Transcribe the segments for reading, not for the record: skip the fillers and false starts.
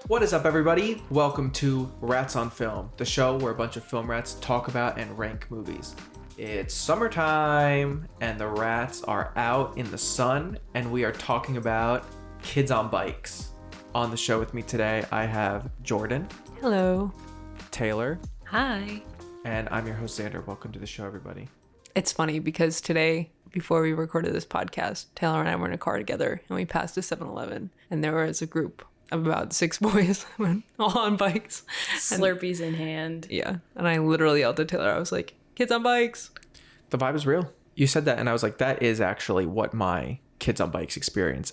What is up, everybody? Welcome to Rats on Film, the show where a bunch of film rats talk about and rank movies. It's summertime, and the rats are out in the sun, and we are talking about kids on bikes. On the show with me today, I have Jordan. Hello. Taylor. Hi. And I'm your host, Xander. Welcome to the show, everybody. It's funny because today, before we recorded this podcast, Taylor and I were in a car together, and we passed a 7-Eleven, and there was a group of about 6 boys all on bikes. Slurpees in hand. Yeah. And I literally yelled at Taylor. I was like, kids on bikes. The vibe is real. You said that, and I was like, that is actually what my kids on bikes experience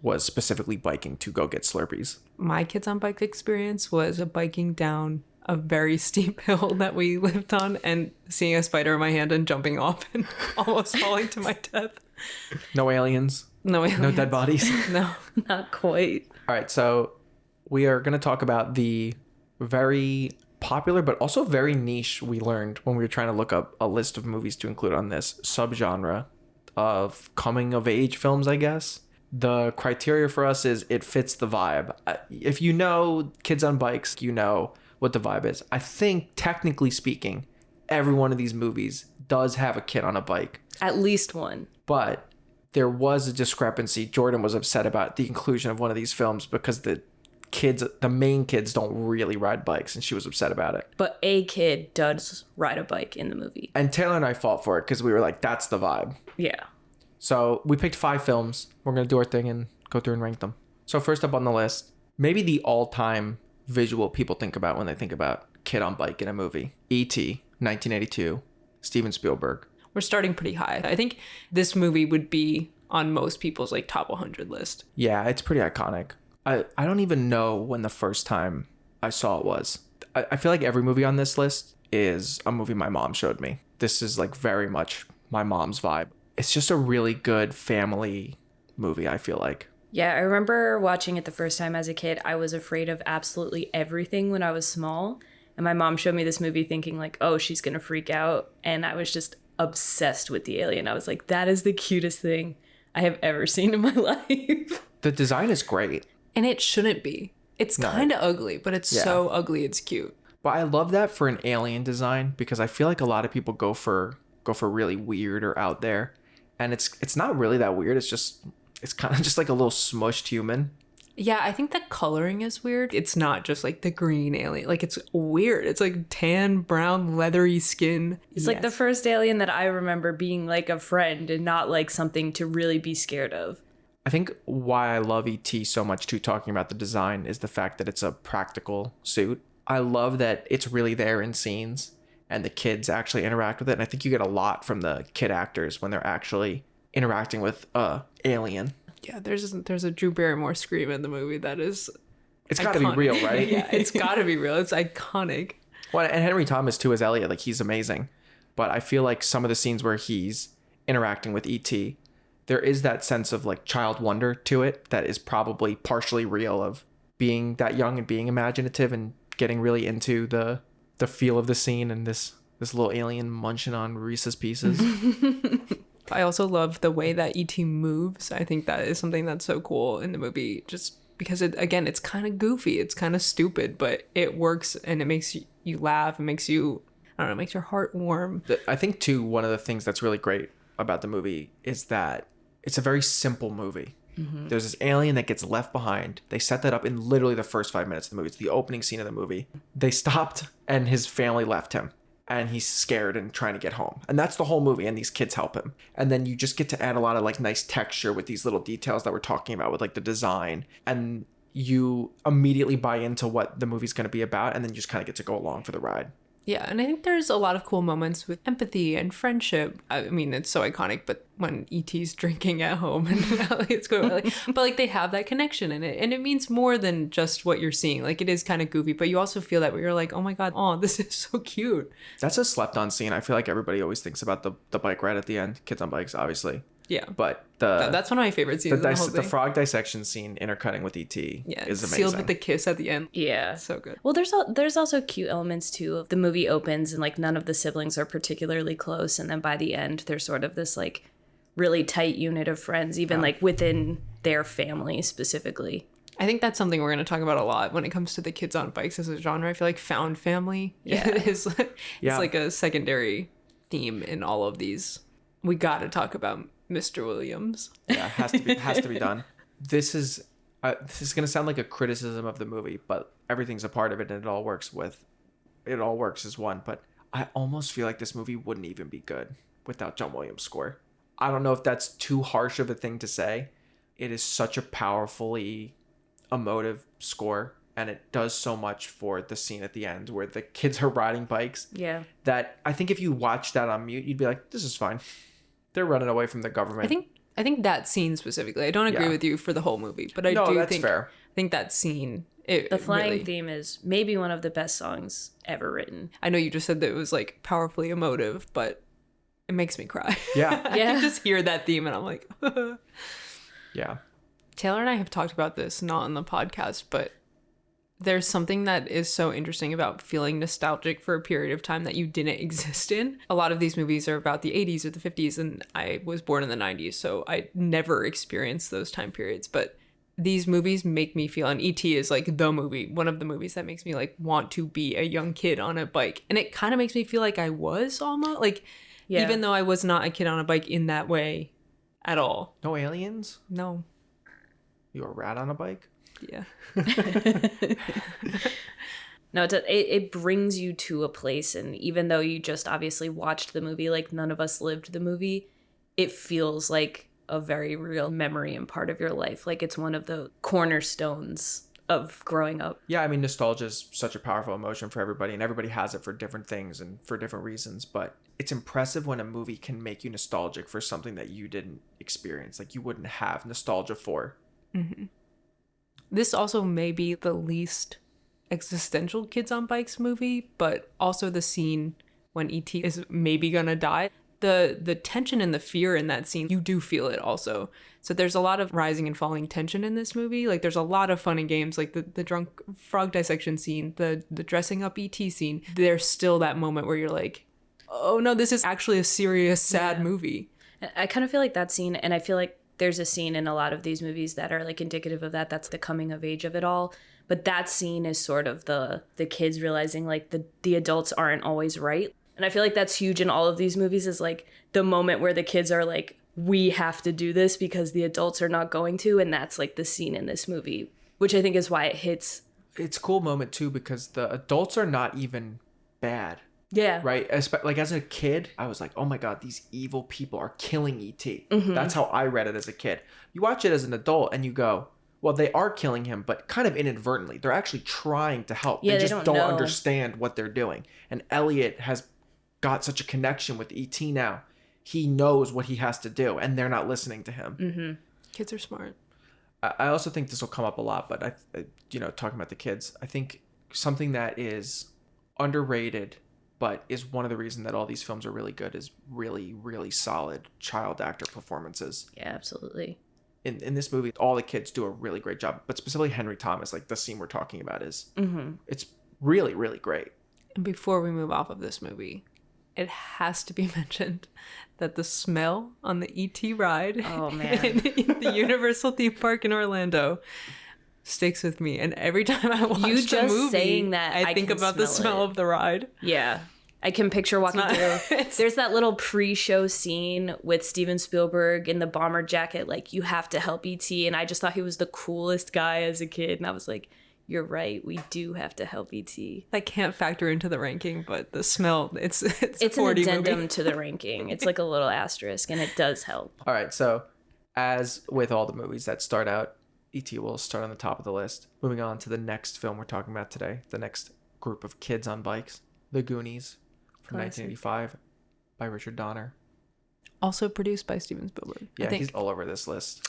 was specifically biking to go get Slurpees. My kids on bike experience was biking down a very steep hill that we lived on and seeing a spider in my hand and jumping off and almost falling to my death. No aliens? No aliens. No dead bodies? No. Not quite. All right, so we are going to talk about the very popular but also very niche, we learned when we were trying to look up a list of movies to include on this subgenre of coming of age films, I guess. The criteria for us is it fits the vibe. If you know kids on bikes, you know what the vibe is. I think, technically speaking, every one of these movies does have a kid on a bike. At least one. But there was a discrepancy. Jordan was upset about the inclusion of one of these films because the main kids don't really ride bikes, and she was upset about it. But a kid does ride a bike in the movie. And Taylor and I fought for it because we were like, that's the vibe. Yeah. So we picked 5 films. We're going to do our thing and go through and rank them. So first up on the list, maybe the all-time visual people think about when they think about kid on bike in a movie. E.T., 1982, Steven Spielberg. We're starting pretty high. I think this movie would be on most people's like top 100 list. Yeah, it's pretty iconic. I don't even know when the first time I saw it was. I feel like every movie on this list is a movie my mom showed me. This is like very much my mom's vibe. It's just a really good family movie, I feel like. Yeah, I remember watching it the first time as a kid. I was afraid of absolutely everything when I was small. And my mom showed me this movie thinking like, oh, she's going to freak out. And I was just obsessed with the alien. I was like, that is the cutest thing I have ever seen in my life. The design is great. And it shouldn't be. It's kind of ugly, but it's so ugly it's cute. But I love that for an alien design because I feel like a lot of people go for really weird or out there. And it's not really that weird. It's kind of just like a little smushed human. Yeah, I think the coloring is weird. It's not just like the green alien. Like, it's weird. It's like tan, brown, leathery skin. It's like the first alien that I remember being like a friend and not like something to really be scared of. I think why I love E.T. so much too, talking about the design, is the fact that it's a practical suit. I love that it's really there in scenes and the kids actually interact with it. And I think you get a lot from the kid actors when they're actually interacting with alien. Yeah, there's a Drew Barrymore scream in the movie that is it's got to be real, right? Yeah, it's got to be real. It's iconic. Well, and Henry Thomas too as Elliot, like he's amazing. But I feel like some of the scenes where he's interacting with E.T., there is that sense of like child wonder to it that is probably partially real, of being that young and being imaginative and getting really into the feel of the scene and this little alien munching on Reese's Pieces. I also love the way that E.T. moves. I think that is something that's so cool in the movie, just because it's kind of goofy, it's kind of stupid, but it works and it makes you laugh. It makes you, I don't know, it makes your heart warm. I think too, one of the things that's really great about the movie is that it's a very simple movie. Mm-hmm. There's this alien that gets left behind. They set that up in literally the first 5 minutes of the movie. It's the opening scene of the movie. They stopped and his family left him. And he's scared and trying to get home. And that's the whole movie. And these kids help him. And then you just get to add a lot of like nice texture with these little details that we're talking about with like the design. And you immediately buy into what the movie's going to be about. And then you just kind of get to go along for the ride. Yeah, and I think there's a lot of cool moments with empathy and friendship. I mean, it's so iconic, but when E.T.'s drinking at home and it's going, but like they have that connection in it, and it means more than just what you're seeing. Like, it is kind of goofy, but you also feel that where you're like, oh my god, oh, this is so cute. That's a slept on scene. I feel like everybody always thinks about the bike ride at the end. Kids on bikes, obviously. Yeah, but that's one of my favorite scenes. The frog dissection scene intercutting with E.T. is amazing. Sealed with the kiss at the end. Yeah, so good. Well, there's also cute elements too. The movie opens and like none of the siblings are particularly close, and then by the end, there's sort of this like really tight unit of friends, even like within their family specifically. I think that's something we're going to talk about a lot when it comes to the kids on bikes as a genre. I feel like found family is like a secondary theme in all of these. We got to talk about Mr. Williams. Yeah, it has to be done. This is going to sound like a criticism of the movie, but everything's a part of it, and it all works as one. But I almost feel like this movie wouldn't even be good without John Williams' score. I don't know if that's too harsh of a thing to say. It is such a powerfully emotive score, and it does so much for the scene at the end where the kids are riding bikes. Yeah. That I think if you watch that on mute, you'd be like, this is fine. They're running away from the government. I think that scene specifically, I don't agree with you for the whole movie, but that's fair. I think that scene, the flying theme is maybe one of the best songs ever written. I know you just said that it was like powerfully emotive, but it makes me cry. Yeah. I can just hear that theme and I'm like, Yeah. Taylor and I have talked about this, not on the podcast, but there's something that is so interesting about feeling nostalgic for a period of time that you didn't exist in. A lot of these movies are about the 80s or the 50s, and I was born in the 90s, so I never experienced those time periods. But these movies make me feel, and E.T. is like the movie, one of the movies that makes me like want to be a young kid on a bike. And it kind of makes me feel like I was almost, like, even though I was not a kid on a bike in that way at all. No aliens? No. You a rat on a bike? Yeah. No, it brings you to a place, and even though you just obviously watched the movie, like none of us lived the movie, it feels like a very real memory and part of your life. Like it's one of the cornerstones of growing up. Yeah, I mean, nostalgia is such a powerful emotion for everybody, and everybody has it for different things and for different reasons, but it's impressive when a movie can make you nostalgic for something that you didn't experience, like you wouldn't have nostalgia for. Mm-hmm. This also may be the least existential Kids on Bikes movie, but also the scene when E.T. is maybe gonna die. The tension and the fear in that scene, you do feel it also. So there's a lot of rising and falling tension in this movie. Like there's a lot of fun and games, like the drunk frog dissection scene, the dressing up E.T. scene. There's still that moment where you're like, oh no, this is actually a serious, sad movie. I kind of feel like that scene, and I feel like there's a scene in a lot of these movies that are like indicative of that. That's the coming of age of it all. But that scene is sort of the kids realizing like the adults aren't always right. And I feel like that's huge in all of these movies, is like the moment where the kids are like, we have to do this because the adults are not going to. And that's like the scene in this movie, which I think is why it hits. It's a cool moment too, because the adults are not even bad. Yeah. Right? Like as a kid, I was like, oh my God, these evil people are killing E.T. Mm-hmm. That's how I read it as a kid. You watch it as an adult and you go, well, they are killing him, but kind of inadvertently. They're actually trying to help. Yeah, they just don't know. understand what they're doing. And Elliot has got such a connection with E.T. now. He knows what he has to do, and they're not listening to him. Mm-hmm. Kids are smart. I also think this will come up a lot, but talking about the kids, I think something that is underrated but is one of the reasons that all these films are really good is really, really solid child actor performances. Yeah, absolutely. In this movie, all the kids do a really great job, but specifically Henry Thomas, like the scene we're talking about it's really, really great. And before we move off of this movie, it has to be mentioned that the smell on the E.T. ride in the Universal theme park in Orlando sticks with me, and every time I watch the movie, saying that I think about the smell of the ride. Yeah, I can picture walking through. There's that little pre-show scene with Steven Spielberg in the bomber jacket, like, you have to help E.T., and I just thought he was the coolest guy as a kid, and I was like, you're right, we do have to help E.T. That can't factor into the ranking, but the smell, it's an addendum movie. to the ranking. It's like a little asterisk, and it does help. All right, so as with all the movies that start out, E.T. will start on the top of the list. Moving on to the next film we're talking about today, the next group of kids on bikes, The Goonies from 1985 by Richard Donner. Also produced by Steven Spielberg. Yeah, he's all over this list.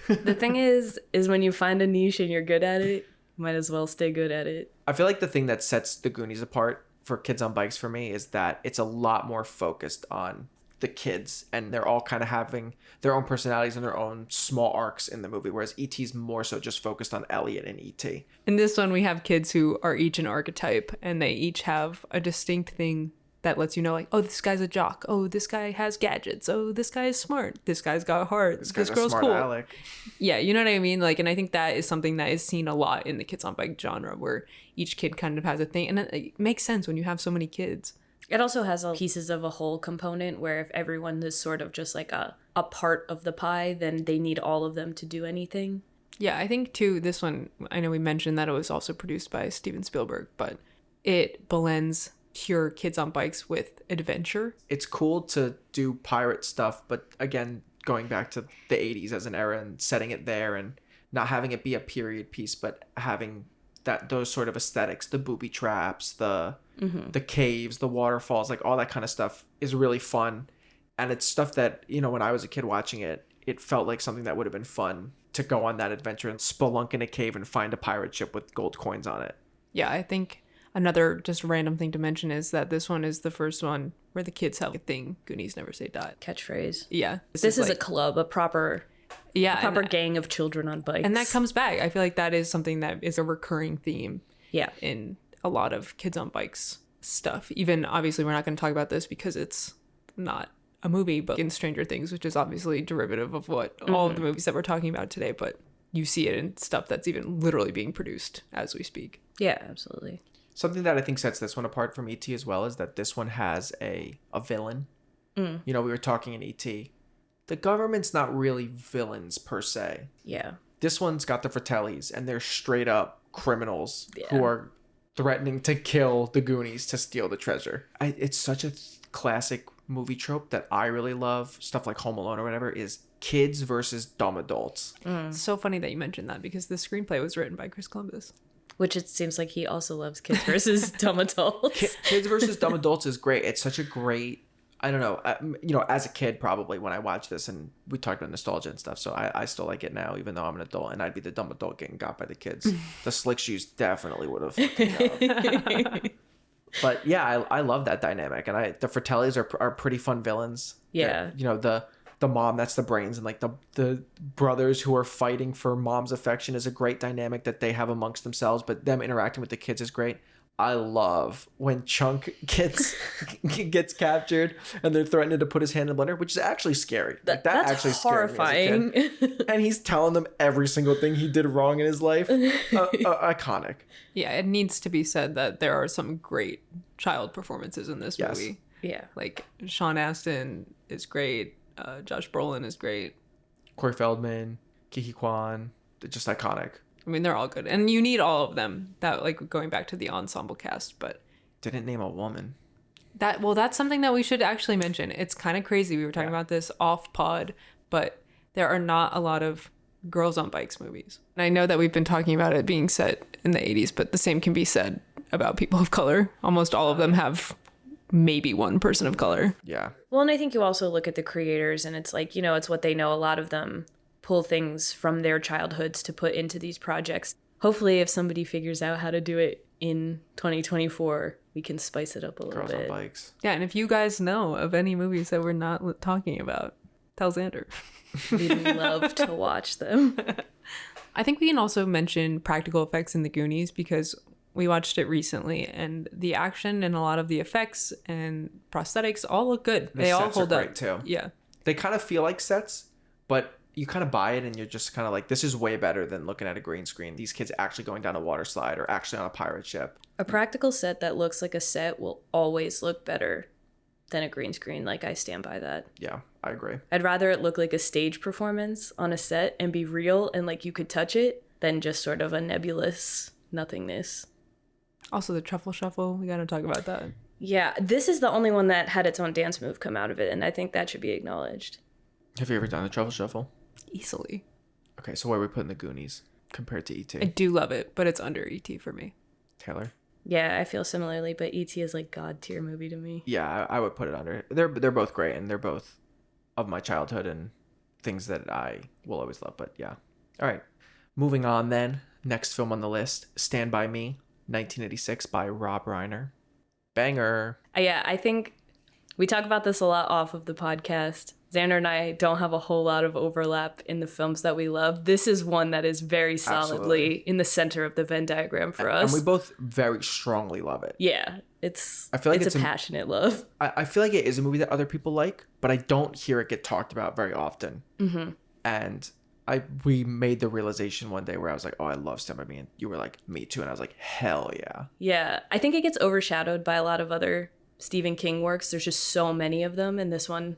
The thing is when you find a niche and you're good at it, might as well stay good at it. I feel like the thing that sets The Goonies apart for kids on bikes for me is that it's a lot more focused on the kids, and they're all kind of having their own personalities and their own small arcs in the movie, whereas E.T.'s more so just focused on Elliot and E.T. In this one, we have kids who are each an archetype, and they each have a distinct thing that lets you know, like, oh, this guy's a jock. Oh, this guy has gadgets. Oh, this guy is smart. This guy's got heart. This This guy's a girl's smart cool. aleck. Yeah, you know what I mean? Like, and I think that is something that is seen a lot in the kids on bike genre, where each kid kind of has a thing. And it makes sense when you have so many kids. It also has a pieces of a whole component where if everyone is sort of just like a part of the pie, then they need all of them to do anything. Yeah, I think too, this one, I know we mentioned that it was also produced by Steven Spielberg, but it blends pure kids on bikes with adventure. It's cool to do pirate stuff, but again, going back to the 80s as an era and setting it there and not having it be a period piece, but having those sort of aesthetics, the booby traps, the caves, the waterfalls, like all that kind of stuff is really fun. And it's stuff that, you know, when I was a kid watching it, it felt like something that would have been fun to go on that adventure and spelunk in a cave and find a pirate ship with gold coins on it. Yeah, I think another just random thing to mention is that this one is the first one where the kids have a thing, Goonies never say die. Catchphrase. Yeah. This is like, a club, a proper gang of children on bikes. And that comes back. I feel like that is something that is a recurring theme in a lot of kids on bikes stuff. Even, obviously, we're not going to talk about this because it's not a movie, but in Stranger Things, which is obviously derivative of what all of the movies that we're talking about today, but you see it in stuff that's even literally being produced as we speak. Yeah, absolutely. Something that I think sets this one apart from E.T. as well is that this one has a villain. You know, we were talking in E.T. The government's not really villains per se. Yeah. This one's got the Fratellis, and they're straight up criminals who are threatening to kill the Goonies to steal the treasure. It's such a classic movie trope that I really love. Stuff like Home Alone or whatever is kids versus dumb adults. It's so funny that you mentioned that because the screenplay was written by Chris Columbus. Which it seems like he also loves kids versus dumb adults. Kids versus dumb adults is great. It's such a great, I don't know, you know, as a kid probably when I watched this, and we talked about nostalgia and stuff, so I still like it now, even though I'm an adult, and I'd be the dumb adult getting got by the kids. The slick shoes definitely would have. But yeah, I love that dynamic, and the Fratellis are pretty fun villains. Yeah. You know, the mom that's the brains, and like the brothers who are fighting for mom's affection is a great dynamic that they have amongst themselves, but them interacting with the kids is great. I love when Chunk gets captured and they're threatening to put his hand in the blender, which is actually scary. That's actually horrifying. Scared me as a kid. And he's telling them every single thing he did wrong in his life. Iconic. Yeah, it needs to be said that there are some great child performances in this movie. Yeah. Like Sean Astin is great. Josh Brolin is great. Corey Feldman, Kiki Kwan, they're just iconic. I mean, they're all good, and you need all of them. That, like, going back to the ensemble cast, but didn't name a woman. That's something that we should actually mention. It's kind of crazy. We were talking about this off pod, but there are not a lot of girls on bikes movies. And I know that we've been talking about it being set in the 80s, but the same can be said about people of color. Almost all of them have maybe one person of color. Yeah. Well, and I think you also look at the creators, and it's like, you know, it's what they know. A lot of them pull things from their childhoods to put into these projects. Hopefully, if somebody figures out how to do it in 2024, we can spice it up a little bit. Girls on bikes. Yeah, and if you guys know of any movies that we're not talking about, tell Xander. We'd love to watch them. I think we can also mention practical effects in the Goonies because we watched it recently, and the action and a lot of the effects and prosthetics all look good. They all hold up. Too. Yeah. They kind of feel like sets, but you kind of buy it and you're just kind of like, this is way better than looking at a green screen. These kids actually going down a water slide or actually on a pirate ship. A practical set that looks like a set will always look better than a green screen. Like, I stand by that. Yeah, I agree. I'd rather it look like a stage performance on a set and be real and like you could touch it than just sort of a nebulous nothingness. Also, the truffle shuffle, we gotta talk about that. Yeah, this is the only one that had its own dance move come out of it, and I think that should be acknowledged. Have you ever done a truffle shuffle? Easily. Okay, so where are we putting the Goonies compared to E.T.? I do love it, but it's under E.T. for me. Taylor? Yeah, I feel similarly, but E.T. is like God tier movie to me. Yeah, I would put it under. They're both great, and they're both of my childhood and things that I will always love, but yeah. All right, moving on then. Next film on the list, Stand By Me, 1986 by Rob Reiner. Banger. Yeah, I think We talk about this a lot off of the podcast. Xander and I don't have a whole lot of overlap in the films that we love. This is one that is very solidly Absolutely. in the center of the Venn diagram for us. And we both very strongly love it. Yeah, I feel like it's a passionate love. I feel like it is a movie that other people like, but I don't hear it get talked about very often. Mm-hmm. And we made the realization one day where I was like, oh, I love Stand By Me. And you were like, me too. And I was like, hell yeah. Yeah, I think it gets overshadowed by a lot of other Stephen King works. There's just so many of them, and this one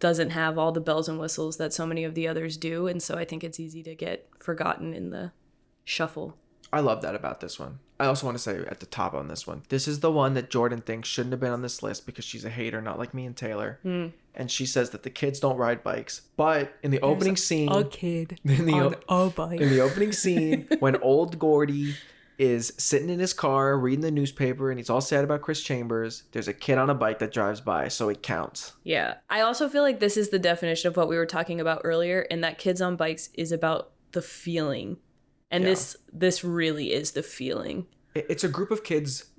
doesn't have all the bells and whistles that so many of the others do. And so I think it's easy to get forgotten in the shuffle. I love that about this one. I also want to say at the top on this one, this is the one that Jordan thinks shouldn't have been on this list because she's a hater, not like me and Taylor. And she says that the kids don't ride bikes. But in the opening scene, A kid in on a bike. the opening scene, when old Gordy is sitting in his car reading the newspaper and he's all sad about Chris Chambers, there's a kid on a bike that drives by, so it counts. Yeah. I also feel like this is the definition of what we were talking about earlier, and that Kids on Bikes is about the feeling. And Yeah. this really is the feeling. It's a group of kids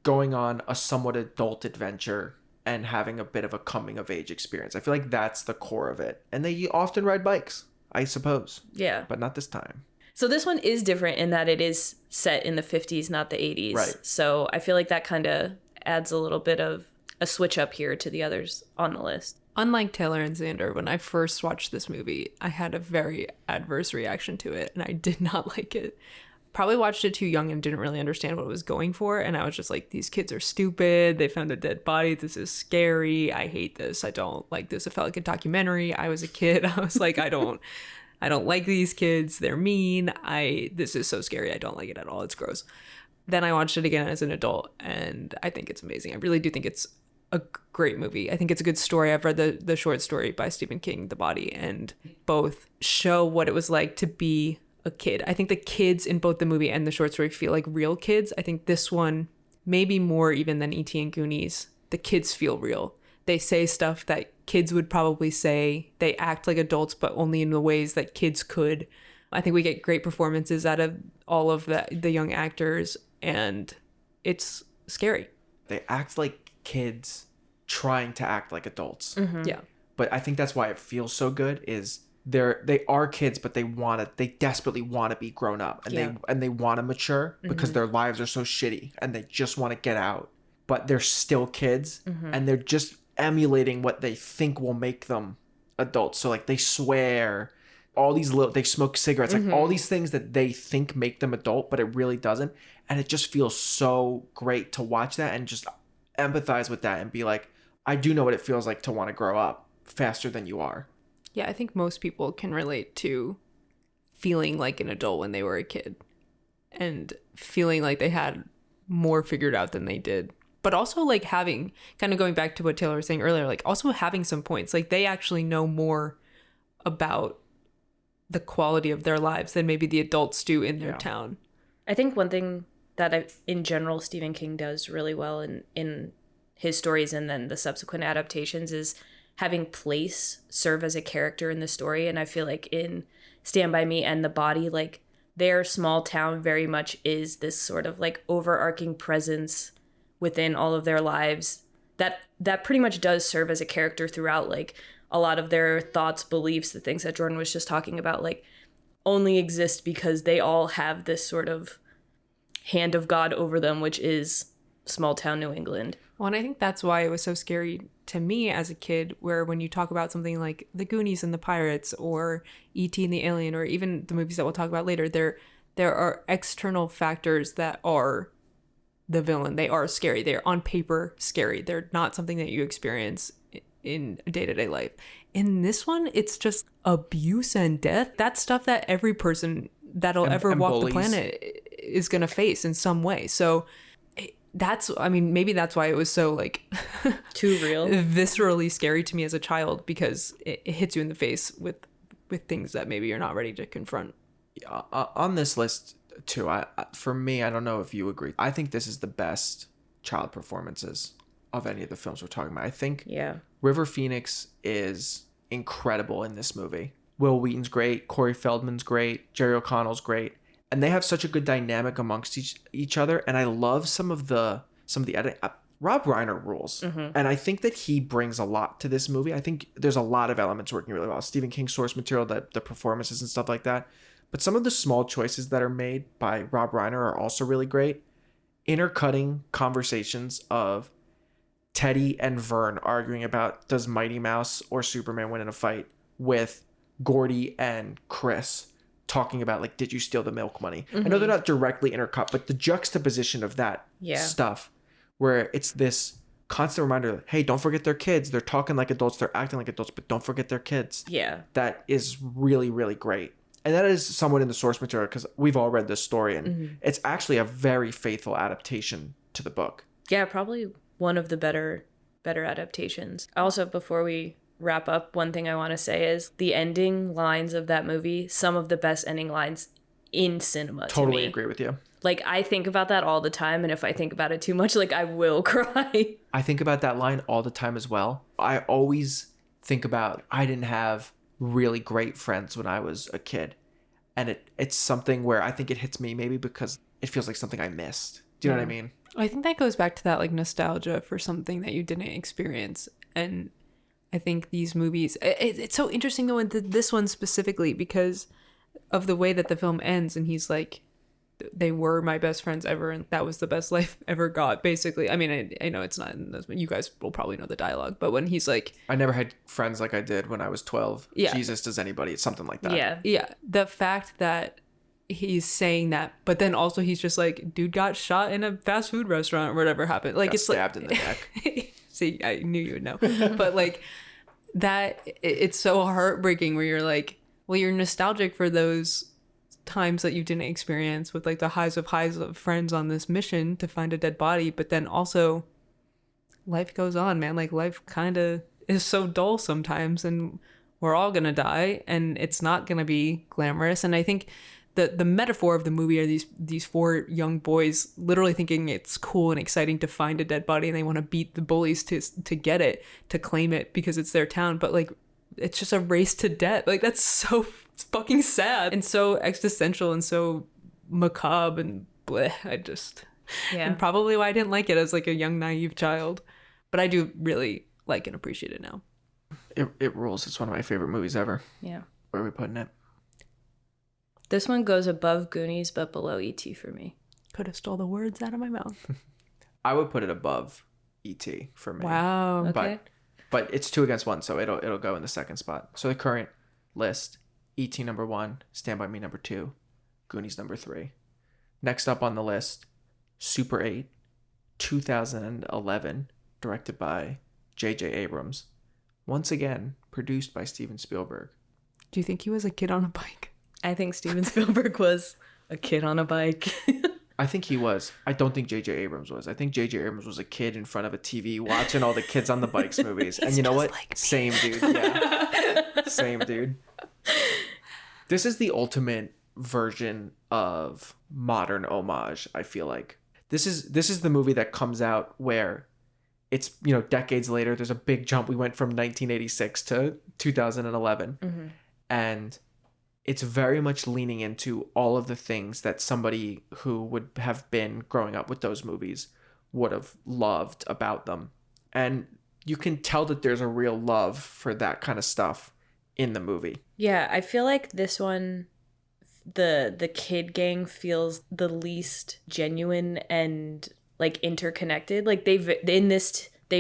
going on a somewhat adult adventure and having a bit of a coming of age experience. I feel like that's the core of it. And they often ride bikes, I suppose. Yeah. But not this time. So this one is different in that it is set in the 50s, not the 80s. Right. So I feel like that kind of adds a little bit of a switch up here to the others on the list. Unlike Taylor and Xander, when I first watched this movie, I had a very adverse reaction to it, and I did not like it. Probably watched it too young and didn't really understand what it was going for, and I was just like, these kids are stupid. They found a dead body. This is scary. I hate this. I don't like this. It felt like a documentary. I was a kid. I was like, I don't like these kids. They're mean. This is so scary. I don't like it at all. It's gross. Then I watched it again as an adult, and I think it's amazing. I really do think it's a great movie. I think it's a good story. I've read the short story by Stephen King, The Body, and both show what it was like to be a kid. I think the kids in both the movie and the short story feel like real kids. I think this one, maybe more even than E.T. and Goonies, the kids feel real. They say stuff that kids would probably say. They act like adults, but only in the ways that kids could. I think we get great performances out of all of the young actors, and it's scary. They act like kids trying to act like adults. Yeah. But I think that's why it feels so good is they are kids, but they desperately want to be grown up, and they want to mature because their lives are so shitty and they just want to get out, but they're still kids and they're just emulating what they think will make them adults. So like they swear, they smoke cigarettes, like all these things that they think make them adult, but it really doesn't. And it just feels so great to watch that and just empathize with that and be like, I do know what it feels like to want to grow up faster than you are. Yeah, I think most people can relate to feeling like an adult when they were a kid and feeling like they had more figured out than they did. But also like having, kind of going back to what Taylor was saying earlier, like also having some points, like they actually know more about the quality of their lives than maybe the adults do in their town. I think one thing that in general Stephen King does really well in his stories and then the subsequent adaptations is having place serve as a character in the story. And I feel like in Stand By Me and The Body, like their small town very much is this sort of like overarching presence within all of their lives that pretty much does serve as a character throughout. Like a lot of their thoughts, beliefs, the things that Jordan was just talking about, like only exist because they all have this sort of hand of God over them, which is small town New England. Well, and I think that's why it was so scary to me as a kid, where when you talk about something like the Goonies and the Pirates or E.T. and the Alien, or even the movies that we'll talk about later, there are external factors that are the villain. They are scary. They're on paper scary. They're not something that you experience in day-to-day life. In this one, it's just abuse and death. That's stuff that every person that'll ever walk bullies. the planet is going to face in some way. So maybe that's why it was so like Too real. viscerally scary to me as a child, because it hits you in the face with things that maybe you're not ready to confront. On this list too, for me, I don't know if you agree, I think this is the best child performances of any of the films we're talking about. I think River Phoenix is incredible in this movie. Will Wheaton's great, Corey Feldman's great, Jerry O'Connell's great, and they have such a good dynamic amongst each other. And I love some of the editing. Rob Reiner rules. And I think that he brings a lot to this movie. I think there's a lot of elements working really well. Stephen King's source material, the performances and stuff like that. But some of the small choices that are made by Rob Reiner are also really great. Intercutting conversations of Teddy and Vern arguing about does Mighty Mouse or Superman win in a fight, with Gordy and Chris talking about, like, did you steal the milk money? I know they're not directly intercut, but the juxtaposition of that stuff, where it's this constant reminder, hey, don't forget their kids. They're talking like adults, they're acting like adults, but don't forget their kids. Yeah. That is really, really great. And that is somewhat in the source material, because we've all read this story, and it's actually a very faithful adaptation to the book. Yeah, probably one of the better adaptations. Also, before we wrap up, one thing I want to say is the ending lines of that movie, some of the best ending lines in cinema. Totally to me. agree with you. Like, I think about that all the time, and if I think about it too much, like, I will cry. I think about that line all the time as well. I always think about, I didn't have really great friends when I was a kid. And it's something where I think it hits me maybe because it feels like something I missed. Do you know what I mean? I think that goes back to that, like, nostalgia for something that you didn't experience. And I think these movies, it's so interesting though, in this one specifically, because of the way that the film ends, and he's like, they were my best friends ever, and that was the best life ever got, basically. I mean, I know it's not in this, you guys will probably know the dialogue, but when he's like, I never had friends like I did when I was 12. Yeah. Jesus, does anybody? It's something like that. Yeah. The fact that he's saying that, but then also he's just like, dude got shot in a fast food restaurant or whatever happened. Like, Got it's stabbed like, in the neck. See, I knew you would know. But like that, it's so heartbreaking where you're like, well, you're nostalgic for those times that you didn't experience with like the highs of friends on this mission to find a dead body, but then also life goes on, man. Like, life kind of is so dull sometimes, and we're all gonna die, and it's not gonna be glamorous. And I think the metaphor of the movie are these four young boys literally thinking it's cool and exciting to find a dead body, and they want to beat the bullies to get it, to claim it because it's their town. But like, it's just a race to death. Like, that's so fucking sad and so existential and so macabre and bleh. And probably why I didn't like it as like a young naive child, but I do really like and appreciate it now. It rules. It's one of my favorite movies ever. Yeah. Where are we putting it? This one goes above Goonies but below E.T. for me. Could have stole the words out of my mouth. I would put it above E.T. for me. Wow. Okay. But it's 2 against 1, so it'll go in the second spot. So the current list: E.T. number 1, Stand By Me number 2, Goonies number 3. Next up on the list, Super 8, 2011, directed by J.J. Abrams. Once again, produced by Steven Spielberg. Do you think he was a kid on a bike? I think Steven Spielberg was a kid on a bike. I think he was. I don't think J.J. Abrams was. I think J.J. Abrams was a kid in front of a TV watching all the Kids on the Bikes movies. And you know what? Like same dude. Yeah. Same dude. This is the ultimate version of modern homage, I feel like. This is the movie that comes out where it's, decades later. There's a big jump. We went from 1986 to 2011. Mm-hmm. And it's very much leaning into all of the things that somebody who would have been growing up with those movies would have loved about them. And you can tell that there's a real love for that kind of stuff in the movie. Yeah, I feel like this one, the kid gang feels the least genuine and like interconnected. Like they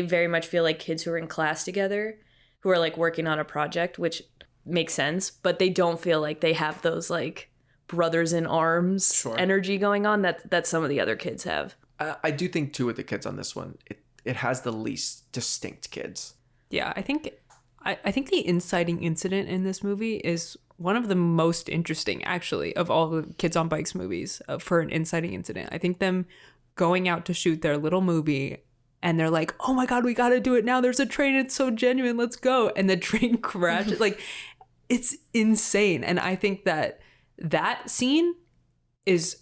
very much feel like kids who are in class together, who are like working on a project, which makes sense, but they don't feel like they have those like brothers in arms energy going on that some of the other kids have. I do think too with the kids on this one, it has the least distinct kids. Yeah, I think the inciting incident in this movie is one of the most interesting, actually, of all the Kids on Bikes movies for an inciting incident. I think them going out to shoot their little movie, and they're like, oh my God, we got to do it now. There's a train. It's so genuine. Let's go. And the train crashes. Like, it's insane. And I think that scene is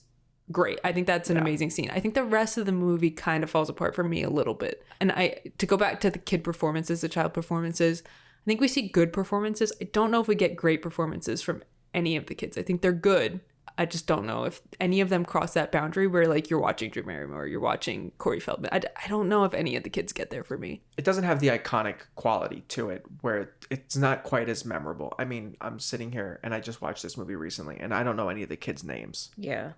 great. I think that's an amazing scene. I think the rest of the movie kind of falls apart for me a little bit. And to go back to the kid performances, the child performances, I think we see good performances. I don't know if we get great performances from any of the kids. I think they're good. I just don't know if any of them cross that boundary where like you're watching Drew Barrymore or you're watching Corey Feldman. I don't know if any of the kids get there for me. It doesn't have the iconic quality to it where it's not quite as memorable. I mean, I'm sitting here and I just watched this movie recently and I don't know any of the kids' names. Yeah.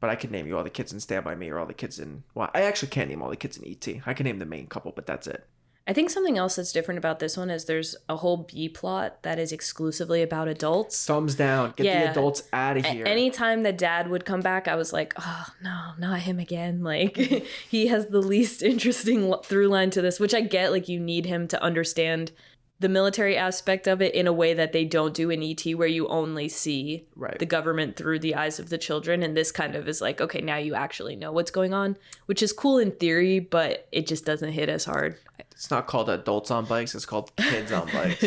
But I could name you all the kids in Stand By Me or all the kids in... Well, I actually can't name all the kids in E.T. I can name the main couple, but that's it. I think something else that's different about this one is there's a whole B plot that is exclusively about adults. Thumbs down. Get the adults out of here. Anytime the dad would come back, I was like, oh, no, not him again. Like, he has the least interesting through line to this, which I get. Like, you need him to understand the military aspect of it in a way that they don't do in E.T., where you only see the government through the eyes of the children. And this kind of is like, okay, now you actually know what's going on, which is cool in theory, but it just doesn't hit as hard. It's not called Adults on Bikes. It's called Kids on Bikes.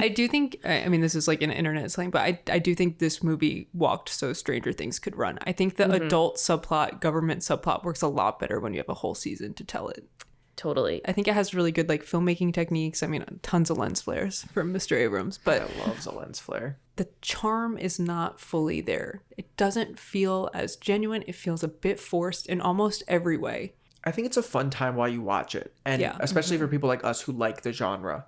I do think, I mean, this is like an internet slang, but I do think this movie walked so Stranger Things could run. I think the adult subplot, government subplot works a lot better when you have a whole season to tell it. Totally. I think it has really good like filmmaking techniques. I mean, tons of lens flares from Mr. Abrams, but I love the lens flare. The charm is not fully there. It doesn't feel as genuine. It feels a bit forced in almost every way. I think it's a fun time while you watch it. And especially for people like us who like the genre,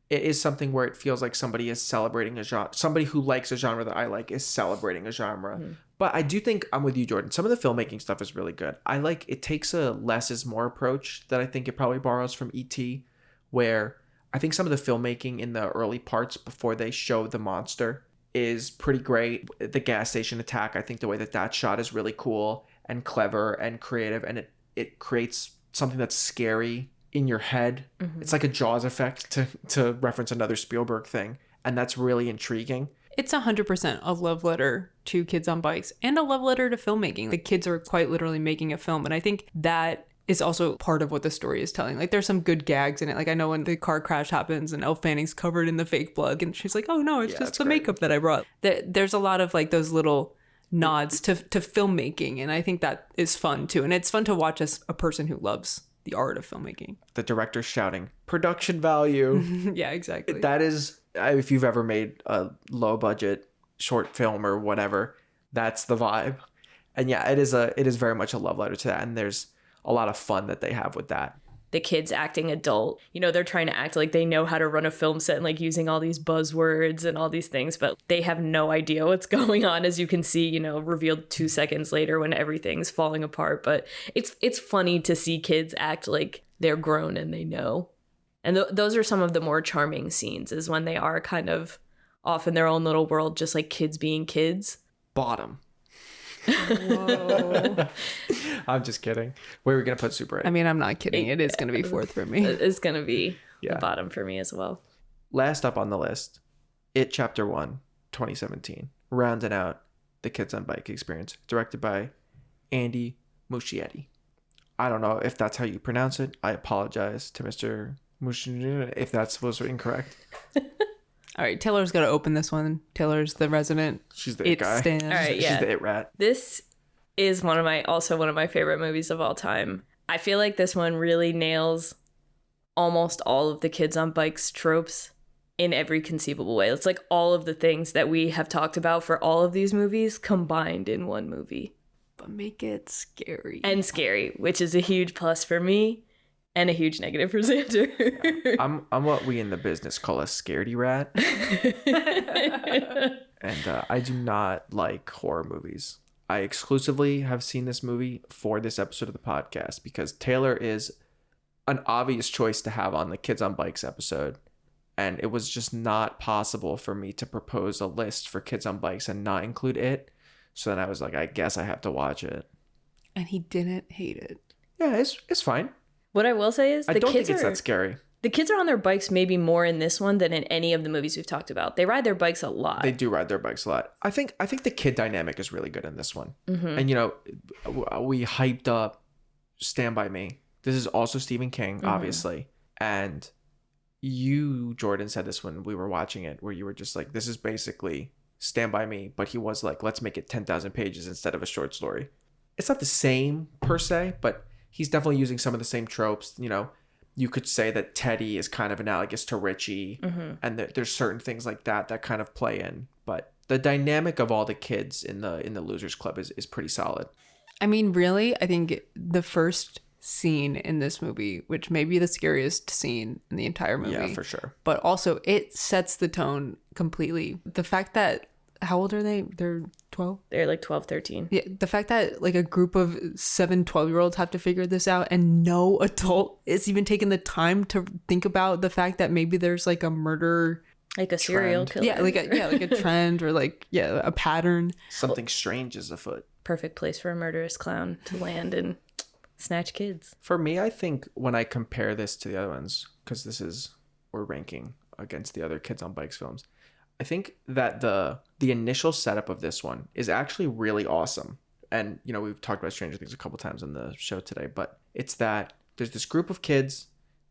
it is something where it feels like somebody is celebrating a genre. Somebody who likes a genre that I like is celebrating a genre. But I do think I'm with you, Jordan. Some of the filmmaking stuff is really good. I like it takes a less is more approach that I think it probably borrows from E.T., where I think some of the filmmaking in the early parts before they show the monster is pretty great. The gas station attack, I think the way that shot is really cool and clever and creative, and it creates something that's scary in your head. It's like a Jaws effect, to reference another Spielberg thing, and that's really intriguing. It's 100% a love letter to Kids on Bikes and a love letter to filmmaking. The kids are quite literally making a film, and I think that is also part of what the story is telling. Like, there's some good gags in it. Like, I know when the car crash happens and Elle Fanning's covered in the fake blood, and she's like, oh no, it's just the makeup that I brought. There's a lot of like those little nods to filmmaking, and I think that is fun too. And it's fun to watch as a person who loves the art of filmmaking. The director shouting production value. Yeah, exactly. That is, if you've ever made a low budget short film or whatever, that's the vibe. And yeah, it is very much a love letter to that, and there's a lot of fun that they have with that. The kids acting adult, you know, they're trying to act like they know how to run a film set and like using all these buzzwords and all these things, but they have no idea what's going on, as you can see, you know, revealed 2 seconds later when everything's falling apart. But it's funny to see kids act like they're grown and they know. And those are some of the more charming scenes, is when they are kind of off in their own little world, just like kids being kids. Bottom. Whoa. I'm just kidding. Where are we going to put Super 8? I mean, I'm not kidding. It is going to be fourth for me. It's going to be the bottom for me as well. Last up on the list, It Chapter 1, 2017. Rounding out the Kids on Bike experience. Directed by Andy Muschietti. I don't know if that's how you pronounce it. I apologize to Mr. Muschietti if that was incorrect. All right, Taylor's got to open this one. Taylor's the resident. She's the it guy. Stand. All right, She's the it rat. This is one of my favorite movies of all time. I feel like this one really nails almost all of the Kids on Bikes tropes in every conceivable way. It's like all of the things that we have talked about for all of these movies combined in one movie. But make it scary. And scary, which is a huge plus for me. And a huge negative for Xander. I'm what we in the business call a scaredy rat. And I do not like horror movies. I exclusively have seen this movie for this episode of the podcast because Taylor is an obvious choice to have on the Kids on Bikes episode. And it was just not possible for me to propose a list for Kids on Bikes and not include it. So then I was like, I guess I have to watch it. And he didn't hate it. Yeah, it's fine. What I will say is I don't think it's that scary. The kids are on their bikes maybe more in this one than in any of the movies we've talked about. They ride their bikes a lot. They do ride their bikes a lot. I think the kid dynamic is really good in this one. Mm-hmm. And, you know, we hyped up Stand By Me. This is also Stephen King, obviously. And you, Jordan, said this when we were watching it, where you were just like, this is basically Stand By Me. But he was like, let's make it 10,000 pages instead of a short story. It's not the same per se, but he's definitely using some of the same tropes. You know, you could say that Teddy is kind of analogous to Richie, and there's certain things like that kind of play in. But the dynamic of all the kids in the Losers Club is pretty solid. I mean, really, I think the first scene in this movie, which may be the scariest scene in the entire movie. Yeah, for sure. But also it sets the tone completely. The fact that, how old are they? They're 12? They're like 12, 13. Yeah, the fact that like a group of 7 12-year-olds have to figure this out and no adult is even taking the time to think about the fact that maybe there's like a murder, Like a serial killer. yeah, like a trend or like a pattern. Something strange is afoot. Perfect place for a murderous clown to land and snatch kids. For me, I think when I compare this to the other ones, because we're ranking against the other Kids on Bikes films, I think that the initial setup of this one is actually really awesome. And, you know, we've talked about Stranger Things a couple times on the show today, but it's that there's this group of kids,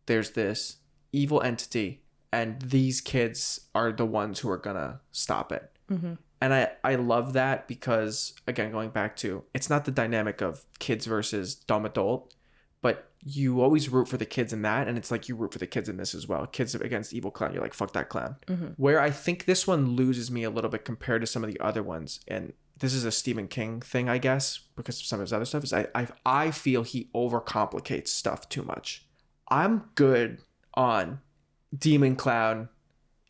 there's this evil entity, and these kids are the ones who are gonna stop it. Mm-hmm. And I love that because, again, going back to, it's not the dynamic of kids versus dumb adult, but you always root for the kids in that, and it's like you root for the kids in this as well. Kids against evil clown, you're like, fuck that clown. Mm-hmm. Where I think this one loses me a little bit compared to some of the other ones, and this is a Stephen King thing, I guess, because of some of his other stuff, is I feel he overcomplicates stuff too much. I'm good on demon clown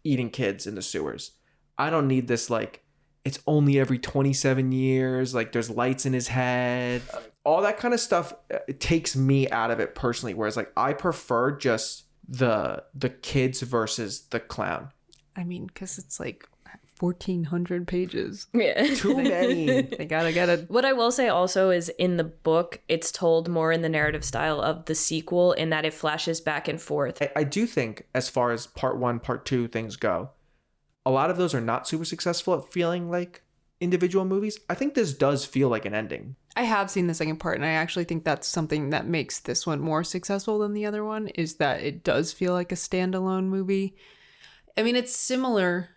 eating kids in the sewers. I don't need this, like, it's only every 27 years, like there's lights in his head. All that kind of stuff, it takes me out of it personally. Whereas like I prefer just the kids versus the clown. I mean, because it's like 1,400 pages. Yeah. Too many. They gotta get it. What I will say also is in the book, it's told more in the narrative style of the sequel in that it flashes back and forth. I do think as far as part 1, part 2 things go, a lot of those are not super successful at feeling like individual movies. I think this does feel like an ending. I have seen the second part, and I actually think that's something that makes this one more successful than the other one, is that it does feel like a standalone movie. I mean, it's similar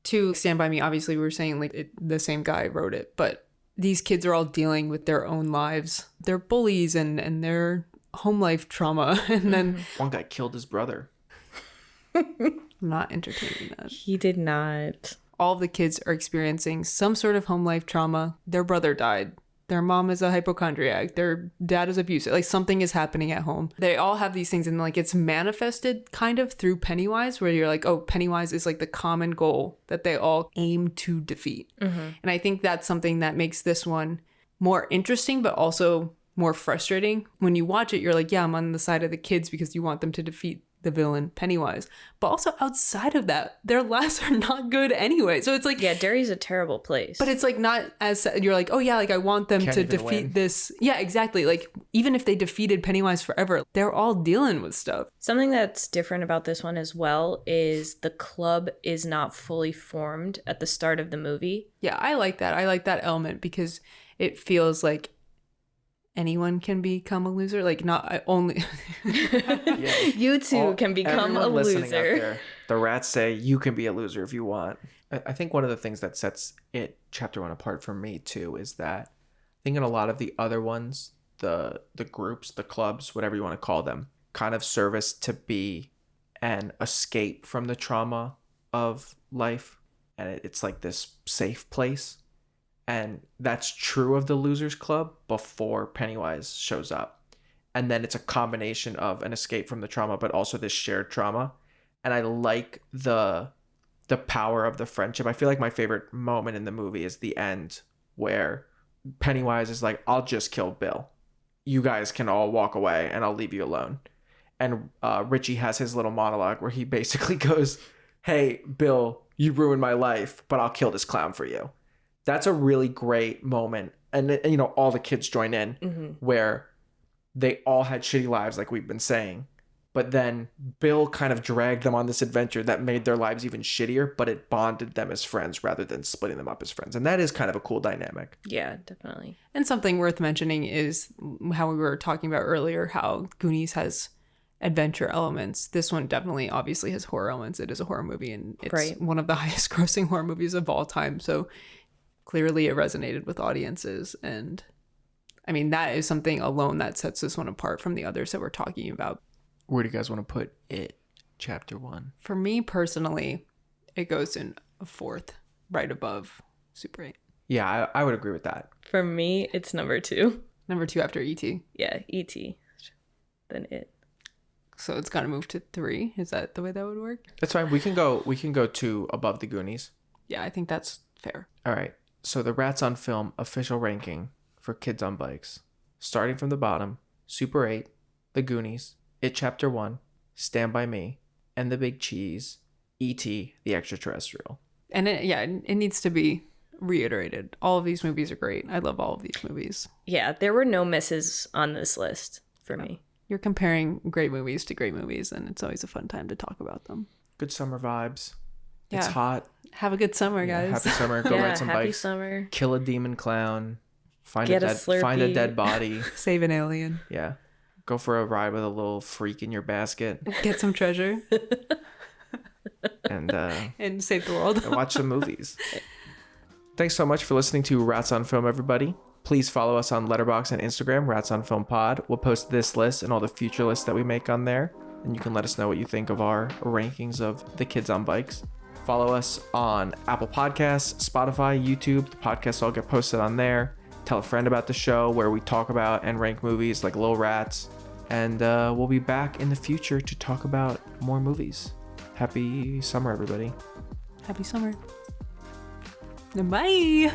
to Stand By Me. Obviously, we were saying like the same guy wrote it, but these kids are all dealing with their own lives. They're bullies and their home life trauma. And then One guy killed his brother. I'm not entertaining that. He did not. All of the kids are experiencing some sort of home life trauma. Their brother died. Their mom is a hypochondriac. Their dad is abusive. Like something is happening at home. They all have these things, and like it's manifested kind of through Pennywise, where you're like, oh, Pennywise is like the common goal that they all aim to defeat. Mm-hmm. And I think that's something that makes this one more interesting, but also more frustrating. When you watch it, you're like, yeah, I'm on the side of the kids because you want them to defeat the villain Pennywise. But also outside of that, their lives are not good anyway. So it's like, yeah, Derry's a terrible place. but it's like not as, you're like, oh yeah, like I want them to defeat this. Yeah, exactly. Like even if they defeated Pennywise forever, they're all dealing with stuff. Something that's different about this one as well is the club is not fully formed at the start of the movie. Yeah, I like that. I like that element because it feels like anyone can become a loser. Like not only Yeah. You too can become a listening out loser. there, the rats say you can be a loser if you want. I think one of the things that sets it chapter 1 apart from me too is that I think in a lot of the other ones, the groups, the clubs, whatever you want to call them, kind of service to be an escape from the trauma of life, and it's like this safe place. And that's true of the Losers Club before Pennywise shows up. And then it's a combination of an escape from the trauma, but also this shared trauma. And I like the power of the friendship. I feel like my favorite moment in the movie is the end where Pennywise is like, I'll just kill Bill. You guys can all walk away and I'll leave you alone. And Richie has his little monologue where he basically goes, hey, Bill, you ruined my life, but I'll kill this clown for you. That's a really great moment. And, you know, all the kids join in where they all had shitty lives, like we've been saying. But then Bill kind of dragged them on this adventure that made their lives even shittier, but it bonded them as friends rather than splitting them up as friends. And that is kind of a cool dynamic. Yeah, definitely. And something worth mentioning is how we were talking about earlier, how Goonies has adventure elements. This one definitely obviously has horror elements. It is a horror movie, and it's one of the highest grossing horror movies of all time. So clearly it resonated with audiences. And I mean, that is something alone that sets this one apart from the others that we're talking about. Where do you guys want to put it? Chapter 1. For me personally, it goes in a 4th. right above Super 8. Yeah, I would agree with that. For me, it's number 2. Number 2 after E.T. Yeah, E.T. Then It. So it's got to move to 3. Is that the way that would work? That's fine. We can go 2 above the Goonies. Yeah, I think that's fair. All right. So the Rats on Film official ranking for Kids on Bikes. Starting from the bottom, Super 8, The Goonies, It Chapter 1, Stand By Me, and The Big Cheese, E.T. The Extra-Terrestrial. And it needs to be reiterated. All of these movies are great. I love all of these movies. Yeah, there were no misses on this list for me. You're comparing great movies to great movies, and it's always a fun time to talk about them. Good summer vibes. Yeah. It's hot. Have a good summer, Yeah, guys. happy summer. Go ride some happy bikes. summer. Kill a demon clown. Find Get a a Slurpee. dead body. Save an alien. Yeah. Go for a ride with a little freak in your basket. Get some treasure. And And save the world. and watch some movies. Thanks so much for listening to Rats on Film, everybody. Please follow us on Letterboxd and Instagram, Rats on Film Pod. We'll post this list and all the future lists that we make on there. And you can let us know what you think of our rankings of the Kids on Bikes. Follow us on Apple Podcasts, Spotify, YouTube. The podcasts all get posted on there. Tell a friend about the show where we talk about and rank movies like Little Rats. And we'll be back in the future to talk about more movies. Happy summer, everybody. Happy summer. Bye.